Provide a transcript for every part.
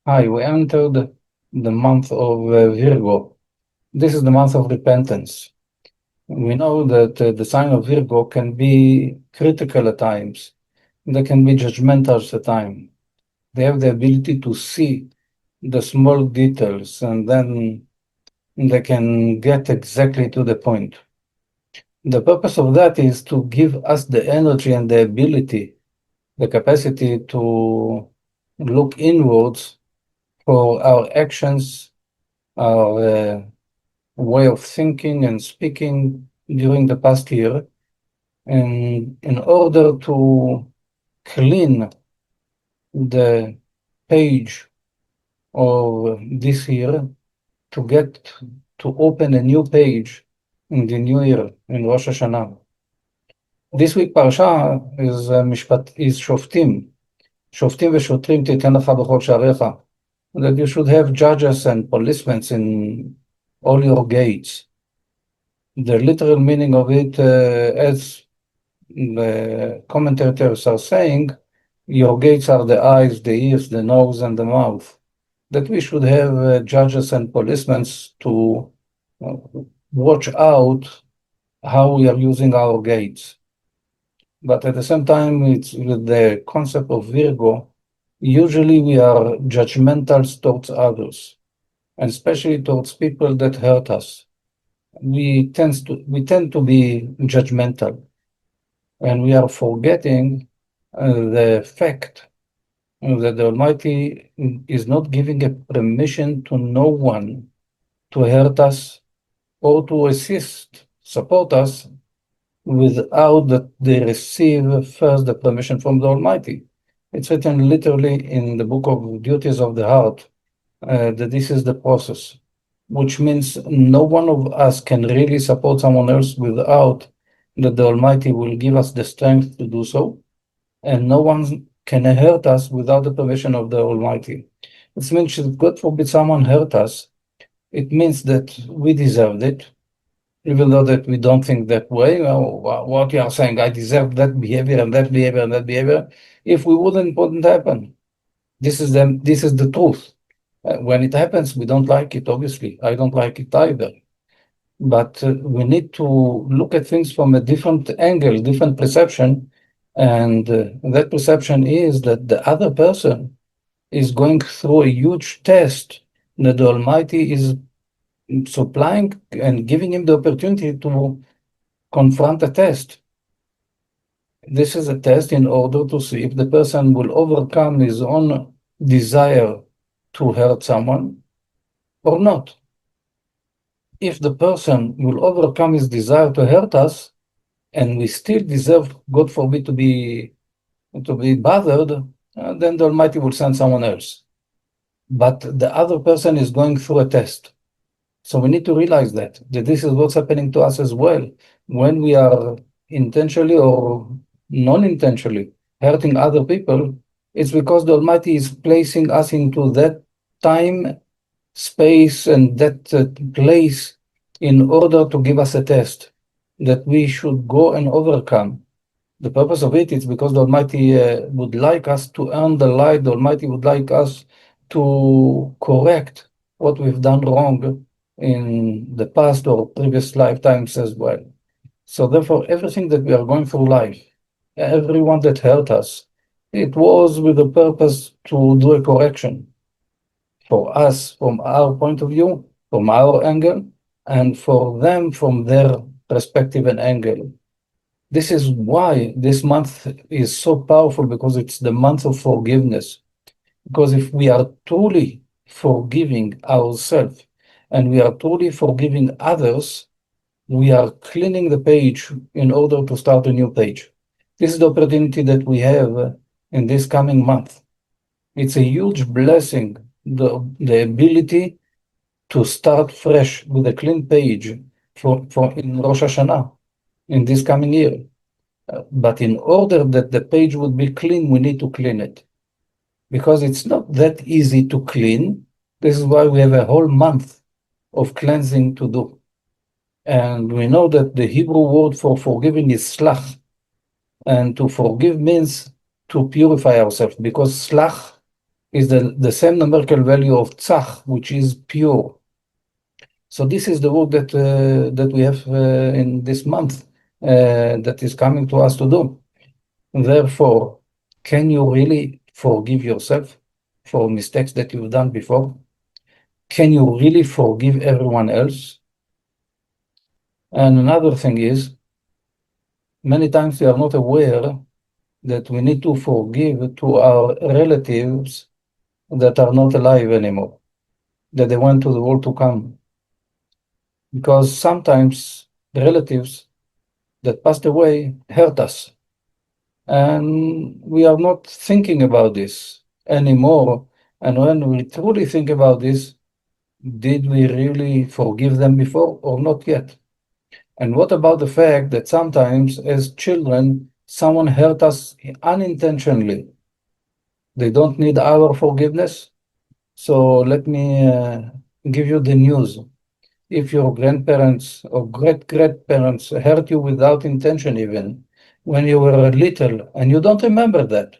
Hi, we entered the month of Virgo. This is the month of repentance. We know that the sign of Virgo can be critical at times. They can be judgmental at times. They have the ability to see the small details and then they can get exactly to the point. The purpose of that is to give us the energy and the ability, the capacity to look inwards for our actions, our way of thinking and speaking during the past year, and in order to clean the page of this year, to get to open a new page in the new year, in Rosh Hashanah. This week parsha is שופטים. שופטים ושוטרים תיתן לך בכל שעריך. That you should have judges and policemen in all your gates. The literal meaning of it, as the commentators are saying, your gates are the eyes, the ears, the nose, and the mouth. That we should have judges and policemen to watch out how we are using our gates. But at the same time, it's with the concept of Virgo, usually we are judgmental towards others, and especially towards people that hurt us. We tend to be judgmental, and we are forgetting the fact that the Almighty is not giving a permission to no one to hurt us or to support us without that they receive first the permission from the Almighty. It's written literally in the book of duties of the heart that this is the process, which means no one of us can really support someone else without that the Almighty will give us the strength to do so, and no one can hurt us without the permission of the Almighty. It means that God forbid someone hurt us, it means that we deserved it, even though that we don't think that way. What you are saying, I deserve that behavior and that behavior and that behavior. If we wouldn't happen. This is the truth. When it happens, we don't like it, obviously. I don't like it either. But we need to look at things from a different angle, different perception. And that perception is that the other person is going through a huge test that the Almighty is supplying and giving him the opportunity to confront a test. This is a test in order to see if the person will overcome his own desire to hurt someone or not. If the person will overcome his desire to hurt us, and we still deserve, God forbid, to be bothered, then the Almighty will send someone else. But the other person is going through a test. So we need to realize that this is what's happening to us as well. When we are intentionally or non-intentionally hurting other people, it's because the Almighty is placing us into that time, space, and that place in order to give us a test that we should go and overcome. The purpose of it is because the Almighty would like us to earn the light. The Almighty would like us to correct what we've done wrong in the past or previous lifetimes as well. So therefore, everything that we are going through life, everyone that hurt us, it was with the purpose to do a correction for us from our point of view, from our angle, and for them from their perspective and angle. This is why this month is so powerful, because it's the month of forgiveness. Because if we are truly forgiving ourselves and we are truly forgiving others, we are cleaning the page in order to start a new page. This is the opportunity that we have in this coming month. It's a huge blessing, the ability to start fresh with a clean page for in Rosh Hashanah in this coming year. But in order that the page would be clean, we need to clean it. Because it's not that easy to clean. This is why we have a whole month of cleansing to do. And we know that the Hebrew word for forgiving is slach. And to forgive means to purify ourselves, because slach is the same numerical value of tzach, which is pure. So this is the work that we have in this month that is coming to us to do. Therefore, can you really forgive yourself for mistakes that you've done before? Can you really forgive everyone else? And another thing is, many times we are not aware that we need to forgive to our relatives that are not alive anymore, that they went to the world to come. Because sometimes the relatives that passed away hurt us. And we are not thinking about this anymore. And when we truly think about this, did we really forgive them before or not yet? And what about the fact that sometimes as children, someone hurt us unintentionally? They don't need our forgiveness. So let me give you the news. If your grandparents or great-grandparents hurt you without intention even, when you were little and you don't remember that,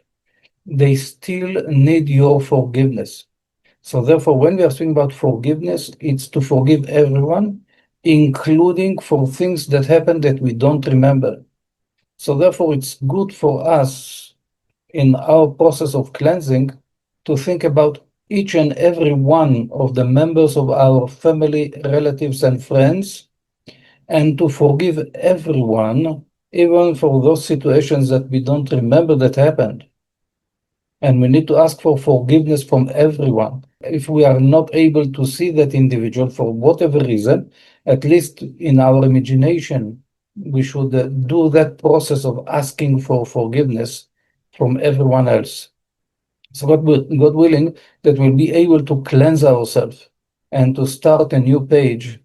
they still need your forgiveness. So therefore, when we are speaking about forgiveness, it's to forgive everyone, including for things that happened that we don't remember. So therefore, it's good for us in our process of cleansing to think about each and every one of the members of our family, relatives, and friends, and to forgive everyone, even for those situations that we don't remember that happened. And we need to ask for forgiveness from everyone. If we are not able to see that individual for whatever reason, at least in our imagination, we should do that process of asking for forgiveness from everyone else. So God willing, that we'll be able to cleanse ourselves and to start a new page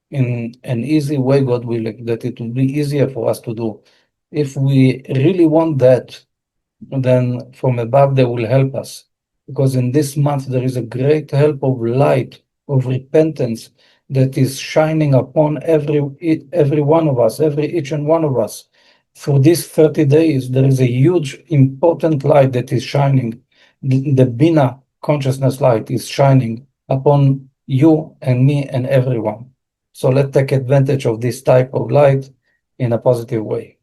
in an easy way, God willing, that it will be easier for us to do. If we really want that, then from above they will help us. Because in this month there is a great help of light, of repentance that is shining upon every one of us, each and one of us. For these 30 days, there is a huge, important light that is shining. The Bina consciousness light is shining upon you and me and everyone. So let's take advantage of this type of light in a positive way.